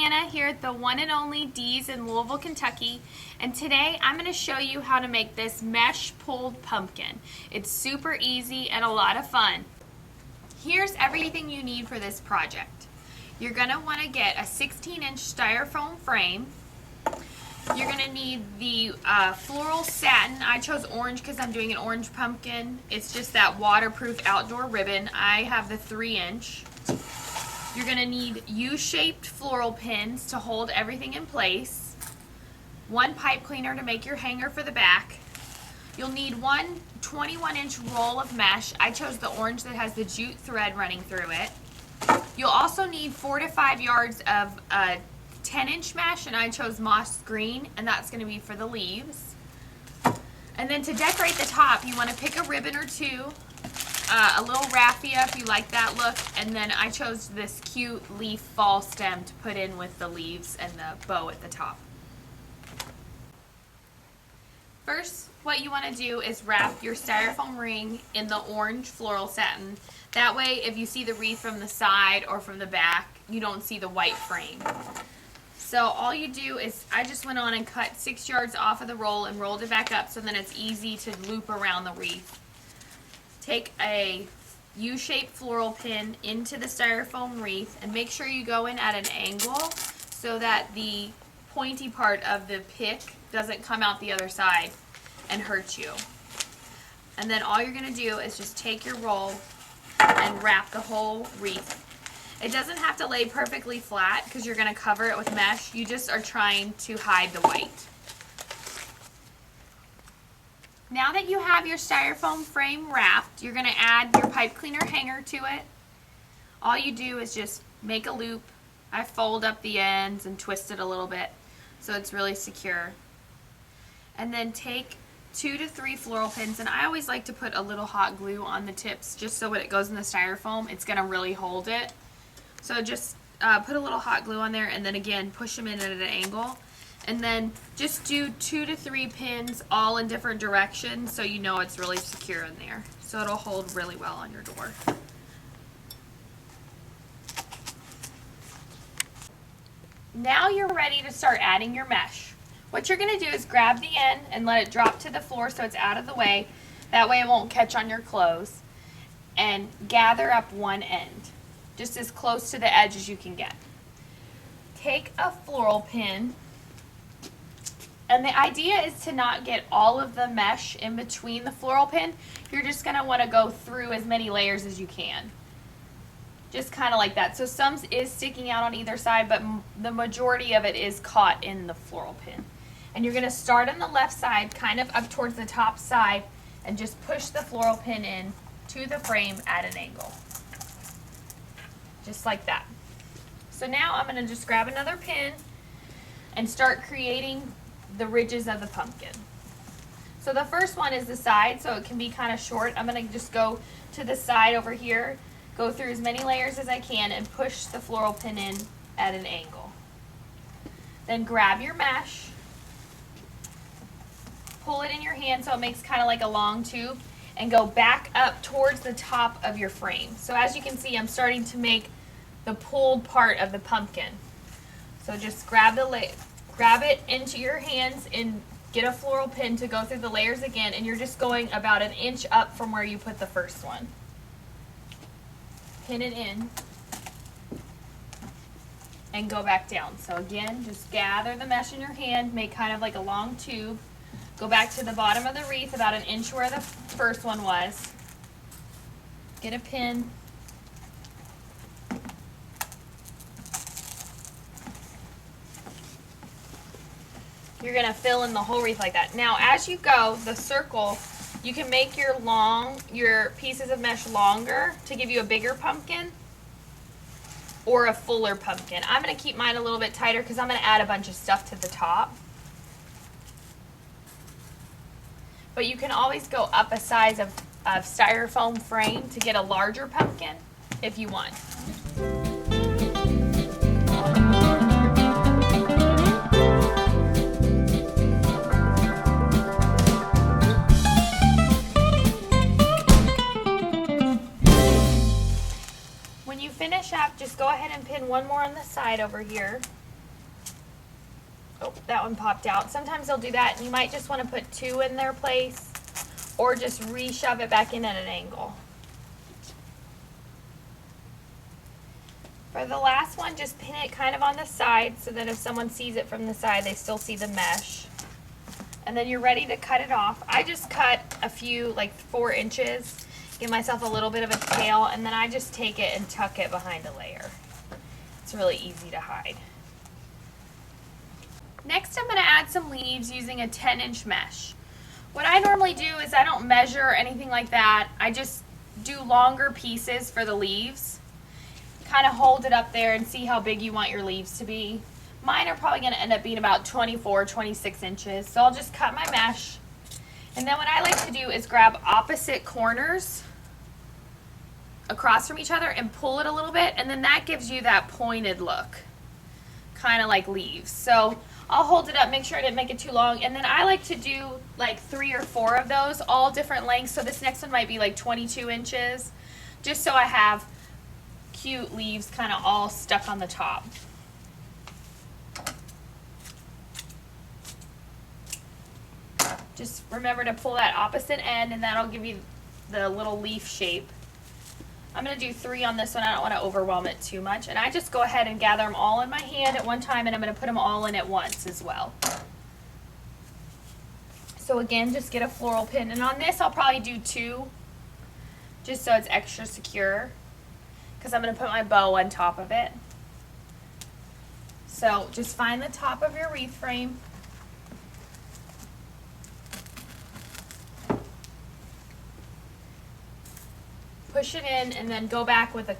Hannah here at the one and only Dee's in Louisville, Kentucky, and today I'm going to show you how to make this mesh pulled pumpkin. It's super easy and a lot of fun. Here's everything you need for this project. You're going to want to get a 16-inch styrofoam frame. You're going to need the floral satin. I chose orange because I'm doing an orange pumpkin. It's just that waterproof outdoor ribbon. I have the 3-inch. You're going to need U-shaped floral pins to hold everything in place. One pipe cleaner to make your hanger for the back. You'll need one 21-inch roll of mesh. I chose the orange that has the jute thread running through it. You'll also need 4 to 5 yards of 10-inch mesh, and I chose moss green, and that's going to be for the leaves. And then to decorate the top, you want to pick a ribbon or two. A little raffia if you like that look, and then I chose this cute leaf fall stem to put in with the leaves and the bow at the top. First, what you want to do is wrap your styrofoam ring in the orange floral satin. That way, if you see the wreath from the side or from the back, you don't see the white frame. So all you do is, I just went on and cut 6 yards off of the roll and rolled it back up so then it's easy to loop around the wreath. Take a U-shaped floral pin into the styrofoam wreath and make sure you go in at an angle so that the pointy part of the pick doesn't come out the other side and hurt you. And then all you're going to do is just take your roll and wrap the whole wreath. It doesn't have to lay perfectly flat because you're going to cover it with mesh. You just are trying to hide the white. Now that you have your styrofoam frame wrapped, you're going to add your pipe cleaner hanger to it. All you do is just make a loop. I fold up the ends and twist it a little bit so it's really secure. And then take 2 to 3 floral pins, and I always like to put a little hot glue on the tips just so when it goes in the styrofoam it's going to really hold it. So just put a little hot glue on there and then again push them in at an angle. And then just do 2 to 3 pins all in different directions so you know it's really secure in there. So it'll hold really well on your door. Now you're ready to start adding your mesh. What you're going to do is grab the end and let it drop to the floor so it's out of the way. That way it won't catch on your clothes. And gather up one end, just as close to the edge as you can get. Take a floral pin. And the idea is to not get all of the mesh in between the floral pin. You're just going to want to go through as many layers as you can. Just kind of like that. So some is sticking out on either side, but the majority of it is caught in the floral pin. And you're going to start on the left side, kind of up towards the top side, and just push the floral pin in to the frame at an angle. Just like that. So now I'm going to just grab another pin and start creating the ridges of the pumpkin. So the first one is the side, so it can be kind of short. I'm going to just go to the side over here, go through as many layers as I can, and push the floral pin in at an angle. Then grab your mesh, pull it in your hand so it makes kind of like a long tube, and go back up towards the top of your frame. So as you can see, I'm starting to make the pulled part of the pumpkin. So just grab it into your hands and get a floral pin to go through the layers again, and you're just going about an inch up from where you put the first one. Pin it in and go back down. So again, just gather the mesh in your hand, make kind of like a long tube, go back to the bottom of the wreath about an inch where the first one was, get a pin, you're going to fill in the whole wreath like that. Now as you go, the circle, you can make your pieces of mesh longer to give you a bigger pumpkin or a fuller pumpkin. I'm going to keep mine a little bit tighter because I'm going to add a bunch of stuff to the top. But you can always go up a size of styrofoam frame to get a larger pumpkin if you want. When you finish up, just go ahead and pin one more on the side over here. Oh, that one popped out. Sometimes they'll do that, and you might just want to put 2 in their place or just re-shove it back in at an angle. For the last one, just pin it kind of on the side so that if someone sees it from the side, they still see the mesh. And then you're ready to cut it off. I just cut a few, like 4 inches, give myself a little bit of a tail, and then I just take it and tuck it behind a layer. It's really easy to hide. Next, I'm going to add some leaves using a 10-inch mesh. What I normally do is I don't measure or anything like that. I just do longer pieces for the leaves. Kind of hold it up there and see how big you want your leaves to be. Mine are probably going to end up being about 24, 26 inches. So I'll just cut my mesh. And then what I like to do is grab opposite corners across from each other and pull it a little bit. And then that gives you that pointed look, kind of like leaves. So I'll hold it up, make sure I didn't make it too long. And then I like to do like 3 or 4 of those, all different lengths. So this next one might be like 22 inches, just so I have cute leaves kind of all stuck on the top. Just remember to pull that opposite end, and that'll give you the little leaf shape. I'm going to do 3 on this one. I don't want to overwhelm it too much. And I just go ahead and gather them all in my hand at one time, and I'm going to put them all in at once as well. So again, just get a floral pin. And on this, I'll probably do 2, just so it's extra secure, because I'm going to put my bow on top of it. So just find the top of your wreath frame. Push it in and then go back with a,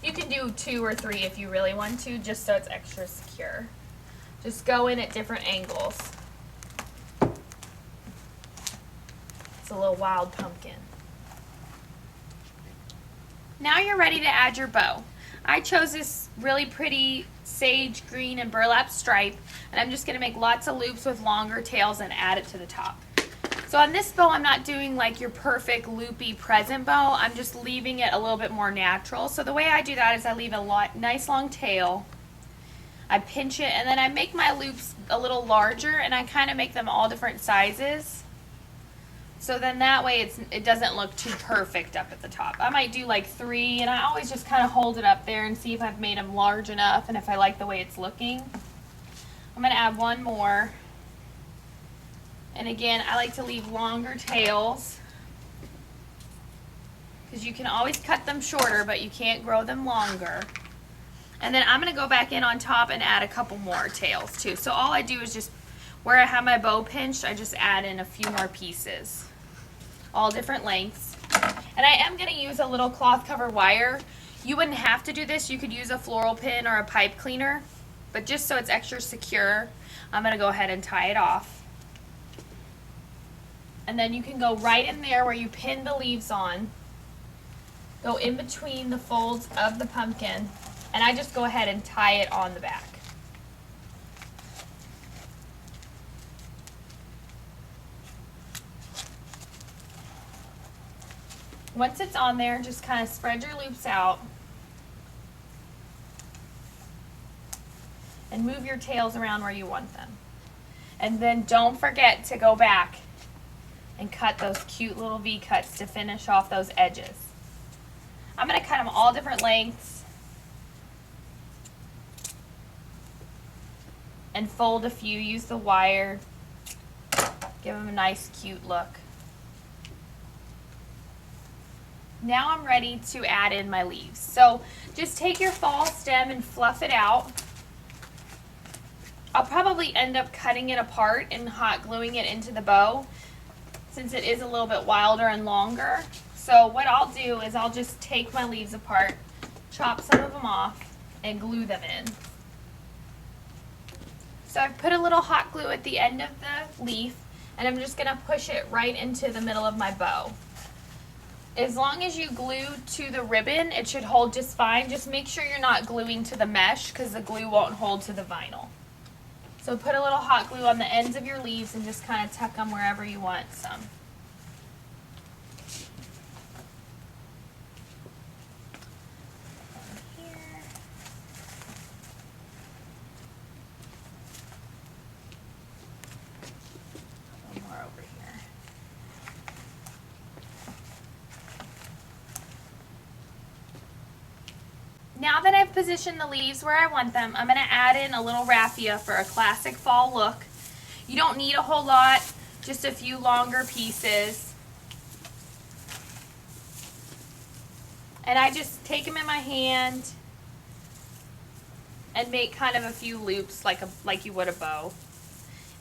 you can do 2 or 3 if you really want to, just so it's extra secure. Just go in at different angles. It's a little wild pumpkin. Now you're ready to add your bow. I chose this really pretty sage green and burlap stripe, and I'm just going to make lots of loops with longer tails and add it to the top. So on this bow, I'm not doing like your perfect loopy present bow. I'm just leaving it a little bit more natural. So the way I do that is I leave a nice long tail. I pinch it, and then I make my loops a little larger, and I kind of make them all different sizes. So then that way it doesn't look too perfect up at the top. I might do like 3, and I always just kind of hold it up there and see if I've made them large enough and if I like the way it's looking. I'm going to add 1 more. And again, I like to leave longer tails, because you can always cut them shorter, but you can't grow them longer. And then I'm going to go back in on top and add a couple more tails too. So all I do is just, where I have my bow pinched, I just add in a few more pieces, all different lengths. And I am going to use a little cloth cover wire. You wouldn't have to do this. You could use a floral pin or a pipe cleaner, but just so it's extra secure, I'm going to go ahead and tie it off. And then you can go right in there where you pinned the leaves on. Go in between the folds of the pumpkin, and I just go ahead and tie it on the back. Once it's on there, just kind of spread your loops out and move your tails around where you want them. And then don't forget to go back and cut those cute little V-cuts to finish off those edges. I'm going to cut them all different lengths and fold a few. Use the wire. Give them a nice cute look. Now I'm ready to add in my leaves. So just take your fall stem and fluff it out. I'll probably end up cutting it apart and hot gluing it into the bow, since it is a little bit wilder and longer. So what I'll do is I'll just take my leaves apart, chop some of them off, and glue them in. So I've put a little hot glue at the end of the leaf, and I'm just going to push it right into the middle of my bow. As long as you glue to the ribbon, it should hold just fine. Just make sure you're not gluing to the mesh, because the glue won't hold to the vinyl. So put a little hot glue on the ends of your leaves and just kind of tuck them wherever you want some. Here. Now that I've positioned the leaves where I want them, I'm going to add in a little raffia for a classic fall look. You don't need a whole lot, just a few longer pieces. And I just take them in my hand and make kind of a few loops like you would a bow.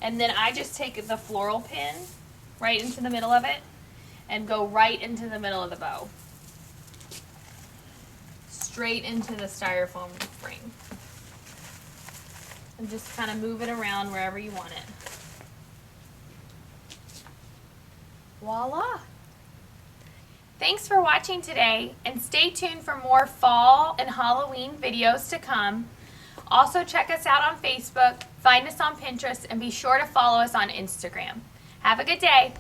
And then I just take the floral pin right into the middle of it and go right into the middle of the bow. Straight into the styrofoam ring. And just kind of move it around wherever you want it. Voila! Thanks for watching today, and stay tuned for more fall and Halloween videos to come. Also check us out on Facebook, find us on Pinterest, and be sure to follow us on Instagram. Have a good day!